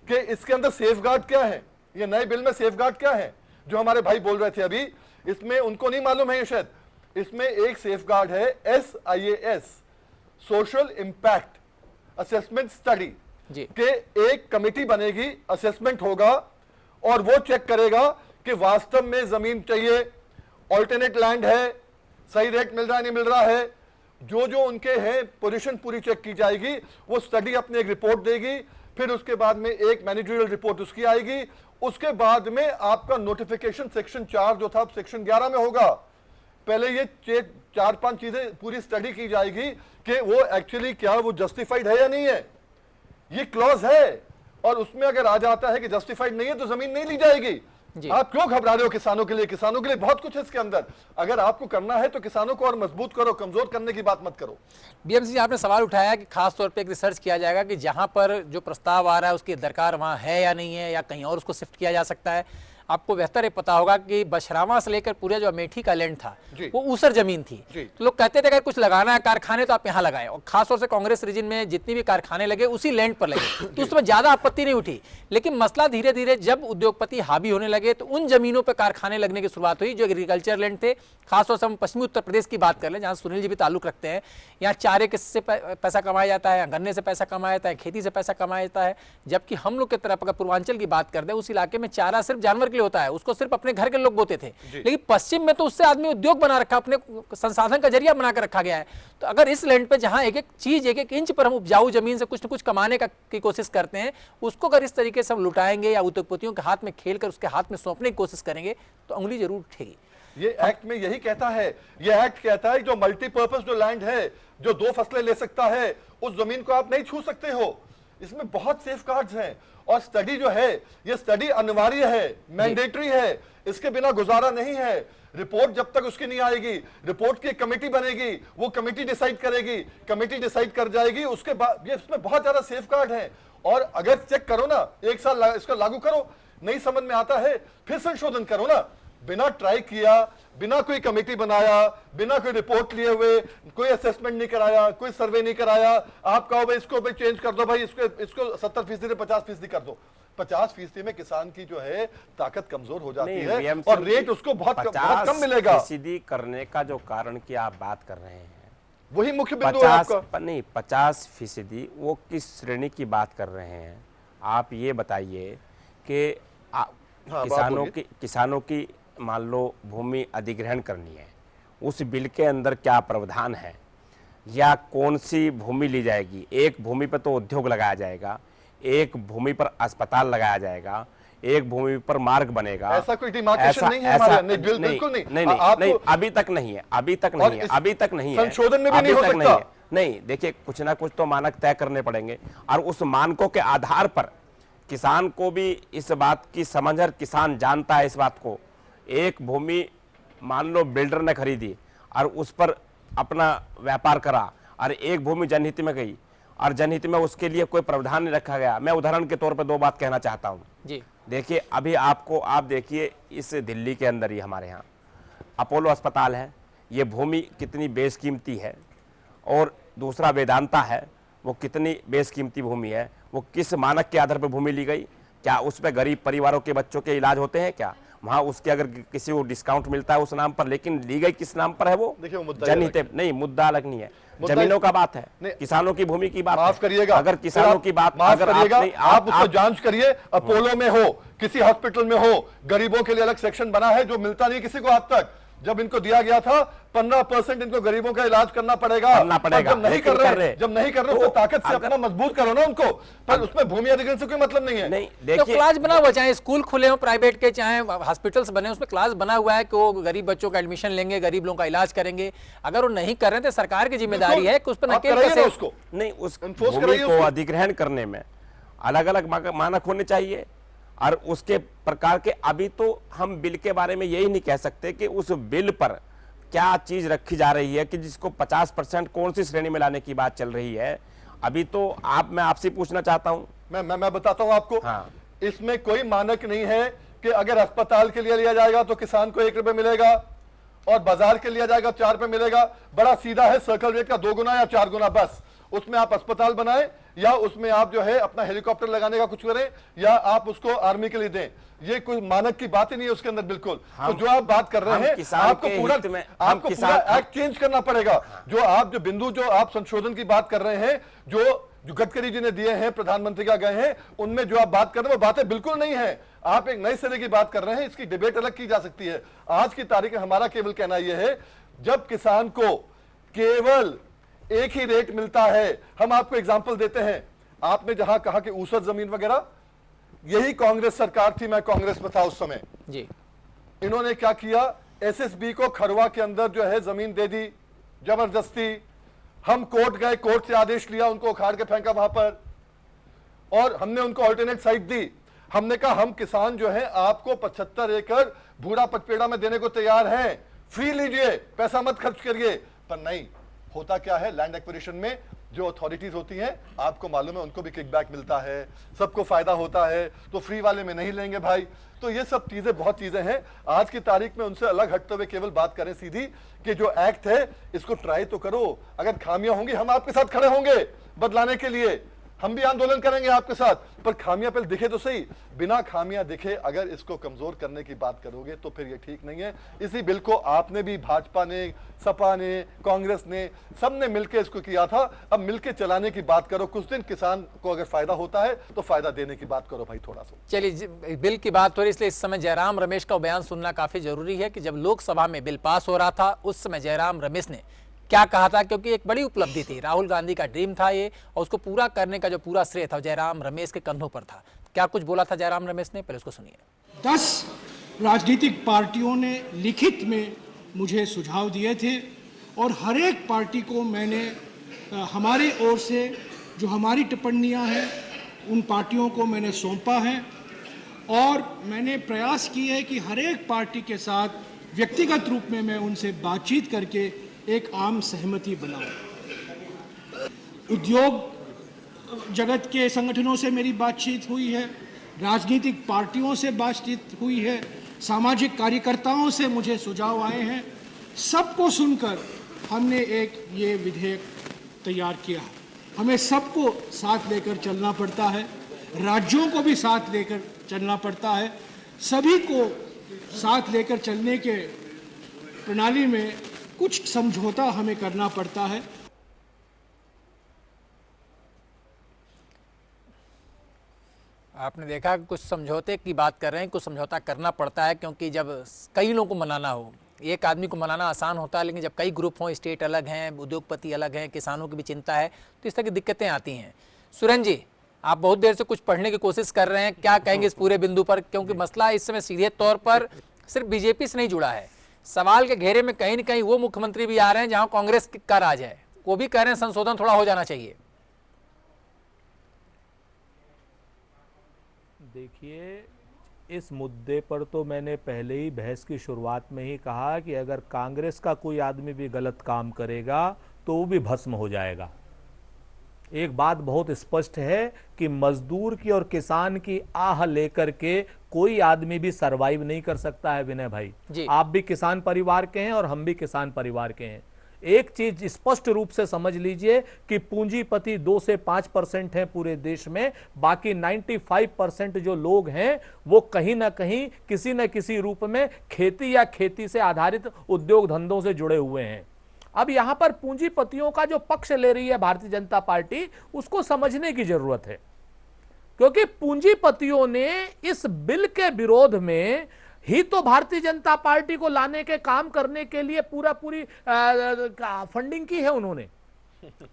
कि इसके अंदर सेफगार्ड क्या है, ये नए बिल में सेफगार्ड क्या है जो हमारे भाई बोल रहे थे अभी, इसमें उनको नहीं मालूम है। ये शायद इसमें एक सेफगार्ड है SIAS, social impact assessment study, के एक कमेटी बनेगी, असेसमेंट होगा और वो चेक करेगा कि वास्तव में जमीन चाहिए, ऑल्टरनेट लैंड है, सही रेट मिल रहा है नहीं मिल रहा है, जो जो उनके हैं पोजीशन पूरी चेक की जाएगी। वो स्टडी अपनी एक रिपोर्ट देगी, फिर उसके बाद में एक मैनेजरियल रिपोर्ट उसकी आएगी, उसके बाद में आपका नोटिफिकेशन सेक्शन 4 जो था सेक्शन 11 में होगा। पहले ये 4-5 चीजें पूरी स्टडी की जाएगी कि वो एक्चुअली क्या वो जस्टिफाइड है या नहीं है, ये क्लॉज है। और उसमें अगर आ जाता है कि जस्टिफाइड नहीं है तो जमीन नहीं ली जाएगी। आप क्यों घबरा रहे हो किसानों के लिए? किसानों के लिए बहुत कुछ है इसके अंदर। अगर आपको करना है तो किसानों को और मजबूत करो, कमजोर करने की बात मत करो। बीएमसी जी, आपने सवाल उठाया कि खास तौर पे एक रिसर्च किया जाएगा कि जहां पर जो प्रस्ताव आ रहा है उसकी दरकार वहां है या नहीं है, या कहीं और उसको शिफ्ट किया जा सकता है। आपको बेहतर पता होगा कि बशरावा से लेकर पूरे जो अमेठी का लैंड था वो ऊसर जमीन थी, तो लोग कहते थे अगर कुछ लगाना है कारखाने तो आप यहाँ लगाएं, और खासतौर से कांग्रेस रीजन में जितनी भी कारखाने लगे उसी लैंड पर लगे, तो उसमें ज्यादा आपत्ति नहीं उठी। लेकिन मसला धीरे धीरे जब उद्योगपति हावी होने लगे तो उन जमीनों पर कारखाने लगने की शुरुआत हुई जो एग्रीकल्चर लैंड थे। खासतौर से हम पश्चिमी उत्तर प्रदेश की बात कर लें जहाँ सुनील जी भी ताल्लुक रखते हैं, यहाँ चारे से पैसा कमाया जाता है, गन्ने से पैसा कमाया जाता है, खेती से पैसा कमाया जाता है। जबकि हम लोग की तरफ अगर पूर्वांचल की बात कर दें उस इलाके में चारा सिर्फ जानवर के लिए होता है, उसको सिर्फ अपने घर के लोग बोते थे। लेकिन पश्चिम में तो उससे आदमी उद्योग बना रखा, अपने संसाधन का जरिया बनाकर रखा गया है। तो अगर इस लैंड पे जहां एक एक चीज एक एक इंच पर हम उपजाऊ जमीन से कुछ न कुछ कमाने की कोशिश करते हैं, उसको अगर इस तरीके से हम लुटाएंगे या उद्योगपतियों के हाथ में खेलकर उसके हाथ में सौंपने की कोशिश करेंगे तो उंगली जरूर उठेगी। ये एक्ट में यही कहता है। ये एक्ट कहता है जो मल्टीपर्पज जो लैंड है, जो 2 फसलें ले सकता है, उस जमीन को आप नहीं छू सकते हो। इसमें बहुत सेफगार्ड्स हैं और स्टडी जो है, ये स्टडी अनिवार्य है, मैंडेटरी है, इसके बिना गुजारा नहीं है। रिपोर्ट जब तक उसकी नहीं आएगी, रिपोर्ट की एक कमेटी बनेगी, वो कमेटी डिसाइड करेगी, कमेटी डिसाइड कर जाएगी, उसके बाद ये इसमें बहुत ज्यादा सेफगार्ड है। और अगर चेक करो ना, 1 साल इसको लागू करो, नहीं समझ में आता है फिर संशोधन करो ना। बिना ट्राई किया, बिना कोई कमेटी बनाया, बिना कोई रिपोर्ट लिए हुए, कोई असेसमेंट नहीं कराया, कोई सर्वे नहीं कराया, आप कहो भाई इसको भाई चेंज कर दो, भाई इसको 70% से 50% कर दो। 50% में किसान की जो है ताकत कमजोर हो जाती है और रेट उसको बहुत कम मिलेगा। 50% करने का जो कारण की आप बात कर रहे हैं, वही मुख्य बिंदु है आपका। नहीं, 50% वो किस श्रेणी की बात कर रहे हैं आप ये बताइए कि किसानों की मान लो भूमि अधिग्रहण करनी है, उस बिल के अंदर क्या प्रावधान है, या कौन सी भूमि ली जाएगी? एक भूमि पर तो उद्योग लगाया जाएगा, एक भूमि पर अस्पताल लगाया जाएगा, एक भूमि पर मार्ग बनेगा। ऐसा कोई डिमार्केशन नहीं है हमारे, नहीं, बिल्कुल नहीं, अभी तक नहीं है, संशोधन में भी नहीं हो सकता। नहीं, देखिए कुछ ना कुछ तो मानक तय करने पड़ेंगे और उस मानकों के आधार पर किसान को भी इस बात की समझ है, किसान जानता है इस बात को। एक भूमि मान लो बिल्डर ने खरीदी और उस पर अपना व्यापार करा, और एक भूमि जनहित में गई और जनहित में उसके लिए कोई प्रावधान नहीं रखा गया। मैं उदाहरण के तौर पर 2 बात कहना चाहता हूं जी। देखिए अभी आप देखिए इस दिल्ली के अंदर ही हमारे यहाँ अपोलो अस्पताल है, ये भूमि कितनी बेशकीमती है, और दूसरा वेदांता है, वो कितनी बेशकीमती भूमि है, वो किस मानक के आधार पर भूमि ली गई? क्या उस पर गरीब परिवारों के बच्चों के इलाज होते हैं क्या? वहां उसके अगर किसी को डिस्काउंट मिलता है उस नाम पर, लेकिन ली गई किस नाम पर है? वो जनहित नहीं, मुद्दा अलग नहीं है, जमीनों का बात है, किसानों की भूमि की बात। माफ करिएगा, अगर किसानों की बात, अगर आप उसको जांच करिए, अपोलो में हो, किसी हॉस्पिटल में हो, गरीबों के लिए अलग सेक्शन बना है जो मिलता नहीं किसी को आज तक। जब इनको दिया गया था 15% इनको गरीबों का इलाज करना पड़ेगा। जब नहीं कर रहे तो ताकत से अपना मजबूत करो ना उनको, पर उसमें भूमि अधिग्रहण से कोई मतलब नहीं है। नहीं, तो क्लास बना हुआ, चाहे स्कूल खुले हो प्राइवेट के, चाहे हॉस्पिटल्स बने, उसमें क्लास बना हुआ है कि वो गरीब बच्चों का एडमिशन लेंगे, गरीब लोगों का इलाज करेंगे। अगर वो नहीं कर रहे तो सरकार की जिम्मेदारी है कि उस पर उसको नहीं, उस भूमि को अधिग्रहण करने में अलग अलग मानक होने चाहिए और उसके प्रकार के। अभी तो हम बिल के बारे में यही नहीं कह सकते कि उस बिल पर क्या चीज रखी जा रही है कि जिसको 50% कौन सी श्रेणी में लाने की बात चल रही है। अभी तो मैं आपसे पूछना चाहता हूं, मैं बताता हूं आपको। हाँ। इसमें कोई मानक नहीं है कि अगर अस्पताल के लिए लिया जाएगा तो किसान को 1 रुपए मिलेगा और बाजार के लिया जाएगा 4 रुपए मिलेगा। बड़ा सीधा है, सर्कल रेट का 2 गुना या 4 गुना बस। उसमें आप अस्पताल बनाएं या उसमें आप जो है अपना हेलीकॉप्टर लगाने का कुछ करें या आप उसको आर्मी के लिए दें, ये कोई मानक की बात ही नहीं है उसके अंदर बिल्कुल। तो जो आप बात कर रहे हैं, आपको पूरा एक्ट चेंज करना पड़ेगा। जो बिंदु जो आप संशोधन की बात कर रहे हैं, जो गडकरी जी ने दिए हैं, प्रधानमंत्री का गए हैं, उनमें जो आप बात कर रहे हैं वो बातें बिल्कुल नहीं है। आप एक नई सिरे की बात कर रहे हैं, इसकी डिबेट अलग की जा सकती है। आज की तारीख में हमारा केवल कहना यह है, जब किसान को केवल एक ही रेट मिलता है। हम आपको एग्जांपल देते हैं, आपने जहां कहा कि ऊसर जमीन वगैरह, यही कांग्रेस सरकार थी, मैं कांग्रेस में था उस समय जी। इन्होंने क्या किया, एसएसबी को खरवा के अंदर जो है जमीन दे दी जबरदस्ती। हम कोर्ट गए, कोर्ट से आदेश लिया, उनको उखाड़ के फेंका वहां पर, और हमने उनको ऑल्टरनेट साइट दी। हमने कहा हम किसान जो है आपको 75 एकड़ भूरा पचपेड़ा में देने को तैयार हैं, फ्री लीजिए, पैसा मत खर्च करिए। पर नहीं, होता क्या है, लैंड एक्विजिशन में जो अथॉरिटीज होती हैं, आपको मालूम है उनको भी किकबैक मिलता है, सबको फायदा होता है, तो फ्री वाले में नहीं लेंगे भाई। तो ये सब चीजें, बहुत चीजें हैं। आज की तारीख में उनसे अलग हटते हुए केवल बात करें सीधी कि जो एक्ट है इसको ट्राई तो करो। अगर खामियां होंगी हम आपके साथ खड़े होंगे बदलाने के लिए, हम भी आंदोलन करेंगे आपके साथ, पर खामियां पहले दिखे तो सही। बिना खामियां दिखे अगर इसको कमजोर करने की बात करोगे तो फिर ये ठीक नहीं है। इसी बिल को आपने भी, भाजपा ने, सपा ने, कांग्रेस ने, सबने मिलकर इसको किया था। अब मिलकर चलाने की बात करो। कुछ दिन किसान को अगर फायदा होता है तो फायदा देने की बात करो भाई थोड़ा सा। चलिए, बिल की बात हो रही, इसलिए इस समय जयराम रमेश का बयान सुनना काफी जरूरी है कि जब लोकसभा में बिल पास हो रहा था उस समय जयराम रमेश ने क्या कहा था, क्योंकि एक बड़ी उपलब्धि थी, राहुल गांधी का ड्रीम था ये, और उसको पूरा करने का जो पूरा श्रेय था जयराम रमेश के कंधों पर था। क्या कुछ बोला था जयराम रमेश ने, पहले उसको सुनिए। 10 राजनीतिक पार्टियों ने लिखित में मुझे सुझाव दिए थे और हर एक पार्टी को मैंने हमारी ओर से जो हमारी टिप्पणियां हैं उन पार्टियों को मैंने सौंपा है और मैंने प्रयास की है कि हर एक पार्टी के साथ व्यक्तिगत रूप में मैं उनसे बातचीत करके एक आम सहमति बनाऊं। उद्योग जगत के संगठनों से मेरी बातचीत हुई है, राजनीतिक पार्टियों से बातचीत हुई है, सामाजिक कार्यकर्ताओं से मुझे सुझाव आए हैं। सबको सुनकर हमने एक ये विधेयक तैयार किया है। हमें सबको साथ लेकर चलना पड़ता है, राज्यों को भी साथ लेकर चलना पड़ता है। सभी को साथ लेकर चलने के प्रणाली में कुछ समझौता हमें करना पड़ता है। आपने देखा कि कुछ समझौते की बात कर रहे हैं, कुछ समझौता करना पड़ता है, क्योंकि जब कई लोगों को मनाना हो, एक आदमी को मनाना आसान होता है, लेकिन जब कई ग्रुप हों, स्टेट अलग हैं, उद्योगपति अलग हैं, किसानों की भी चिंता है, तो इस तरह की दिक्कतें आती हैं। सुरेंद्र जी, आप बहुत देर से कुछ पढ़ने की कोशिश कर रहे हैं, क्या कहेंगे इस पूरे बिंदु पर? क्योंकि मसला इस समय सीधे तौर पर सिर्फ बीजेपी से नहीं जुड़ा है। सवाल के घेरे में कहीं न कहीं वो मुख्यमंत्री भी आ रहे हैं जहां कांग्रेस का राज है, वो भी कह रहे हैं संशोधन थोड़ा हो जाना चाहिए। देखिए, इस मुद्दे पर तो मैंने पहले ही बहस की शुरुआत में ही कहा कि अगर कांग्रेस का कोई आदमी भी गलत काम करेगा तो वो भी भस्म हो जाएगा। एक बात बहुत स्पष्ट है कि मजदूर की और किसान की आह लेकर के कोई आदमी भी सरवाइव नहीं कर सकता है। विनय भाई, आप भी किसान परिवार के हैं और हम भी किसान परिवार के हैं। एक चीज स्पष्ट रूप से समझ लीजिए कि पूंजीपति 2 से 5% हैं पूरे देश में, बाकी 95% जो लोग हैं वो कहीं ना कहीं किसी न किसी रूप में खेती या खेती से आधारित उद्योग धंधों से जुड़े हुए हैं। अब यहां पर पूंजीपतियों का जो पक्ष ले रही है भारतीय जनता पार्टी, उसको समझने की जरूरत है, क्योंकि पूंजीपतियों ने इस बिल के विरोध में ही तो भारतीय जनता पार्टी को लाने के काम करने के लिए पूरी फंडिंग की है उन्होंने।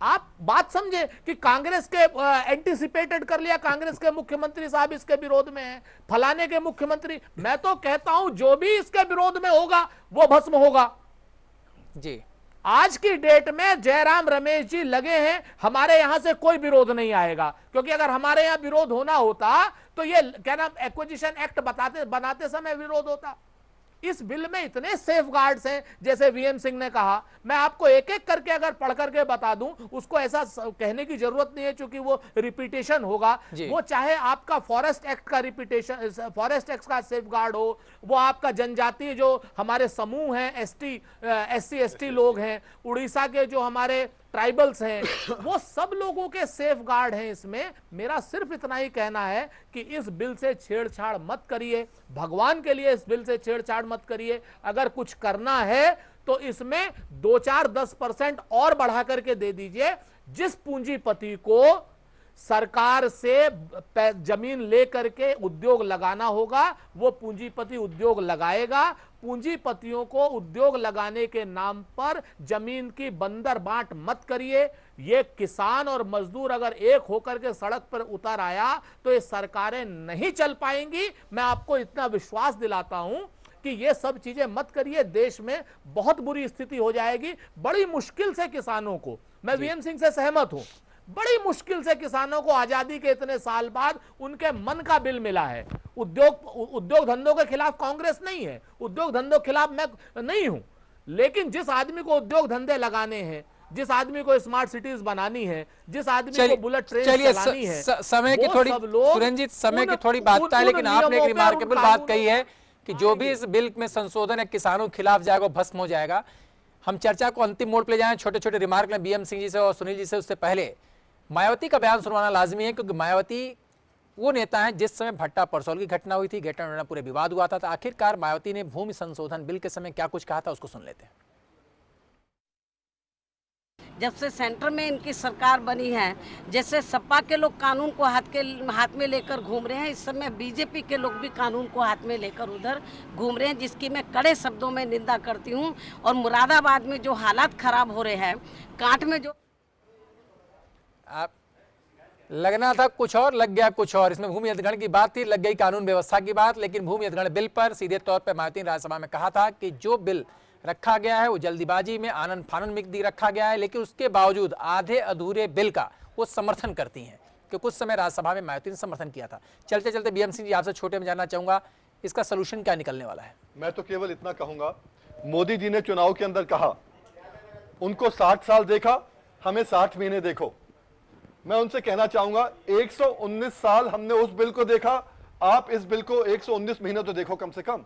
आप बात समझे कि कांग्रेस के एंटीसिपेटेड कर लिया, कांग्रेस के मुख्यमंत्री साहब इसके विरोध में हैं, फलाने के मुख्यमंत्री। मैं तो कहता हूं जो भी इसके विरोध में होगा वो भस्म होगा जी। आज की डेट में जयराम रमेश जी लगे हैं, हमारे यहां से कोई विरोध नहीं आएगा, क्योंकि अगर हमारे यहां विरोध होना होता तो ये क्या नाम एक्विजिशन एक्ट बनाते समय विरोध होता। इस बिल में इतने सेफगार्ड्स हैं, जैसे वीएम सिंह ने कहा। मैं आपको एक एक करके अगर पढ़ करके बता दूं, उसको ऐसा कहने की जरूरत नहीं है क्योंकि वो रिपीटेशन होगा। वो चाहे आपका फॉरेस्ट एक्ट का रिपीटेशन, फॉरेस्ट एक्ट का सेफगार्ड हो, वो आपका जनजातीय जो हमारे समूह हैं, एससी एसटी लोग हैं, उड़ीसा के जो हमारे ट्राइबल्स हैं, वो सब लोगों के सेफगार्ड हैं इसमें। मेरा सिर्फ इतना ही कहना है कि इस बिल से छेड़छाड़ मत करिए, भगवान के लिए इस बिल से छेड़छाड़ मत करिए। अगर कुछ करना है तो इसमें 2-4-10% और बढ़ा करके दे दीजिए। जिस पूंजीपति को सरकार से जमीन लेकर के उद्योग लगाना होगा वो पूंजीपति उद्योग लगाएगा। पूंजीपतियों को उद्योग लगाने के नाम पर जमीन की बंदर बांट मत करिए। ये किसान और मजदूर अगर एक होकर के सड़क पर उतर आया तो ये सरकारें नहीं चल पाएंगी। मैं आपको इतना विश्वास दिलाता हूं कि ये सब चीजें मत करिए, देश में बहुत बुरी स्थिति हो जाएगी। बड़ी मुश्किल से किसानों को, मैं वीएम सिंह से सहमत हूं, बड़ी मुश्किल से किसानों को आजादी के इतने साल बाद उनके मन का बिल मिला है। उद्योग धंधों के खिलाफ कांग्रेस नहीं है, उद्योग धंधों के खिलाफ मैं नहीं हूं, लेकिन जिस आदमी को उद्योग धंधे लगाने हैं, जिस आदमी को स्मार्ट सिटीज बनानी है, जिस आदमी को बुलेट ट्रेन चलानी है, समय की थोड़ी सुरंजित समय की थोड़ी बात है, लेकिन आपने एक रिमार्केबल बात कही है कि जो भी इस बिल में संशोधन है किसानों के खिलाफ जाएगा, भस्म हो जाएगा। हम चर्चा को अंतिम मोड़ पर ले जाएं, छोटे छोटे रिमार्क में बीएम सिंह जी से और सुनील जी से। उससे पहले मायावती का बयान सुनवाना लाजमी है, क्योंकि मायावती वो नेता हैं जिस समय भट्टा परसौल की घटना हुई थी, ग्रेटर नोएडा पूरे विवाद हुआ था, तो आखिरकार मायावती ने भूमि संशोधन बिल के समय क्या कुछ कहा था, उसको सुन लेते हैं। जब से सेंटर में इनकी सरकार बनी है, जैसे सपा के लोग कानून को हाथ में लेकर घूम रहे हैं, इस समय बीजेपी के लोग भी कानून को हाथ में लेकर उधर घूम रहे हैं, जिसकी मैं कड़े शब्दों में निंदा करती हूं। और मुरादाबाद में जो हालात खराब हो रहे हैं, कांठ में जो लगना था कुछ और, लग गया कुछ और। इसमें भूमि अधिग्रहण की बात थी, लग गई कानून व्यवस्था की बात। लेकिन भूमि अधिग्रहण बिल पर सीधे तौर पर मायावती ने राज्यसभा में कहा था कि जो बिल रखा गया है वो जल्दीबाजी में आनन फानन में रखा गया है, लेकिन उसके बावजूद आधे अधूरे बिल का वो समर्थन करती हैं, कि कुछ समय राज्यसभा में मायावती ने समर्थन किया था। चलते चलते बीएम सिंह जी, आपसे छोटे में जानना चाहूंगा, इसका सोल्यूशन क्या निकलने वाला है? मैं तो केवल इतना कहूंगा, मोदी जी ने चुनाव के अंदर कहा उनको 60 साल देखा, हमें 60 महीने देखो। मैं उनसे कहना चाहूंगा 119 साल हमने उस बिल को देखा, आप इस बिल को 119 महीने तो देखो कम से कम।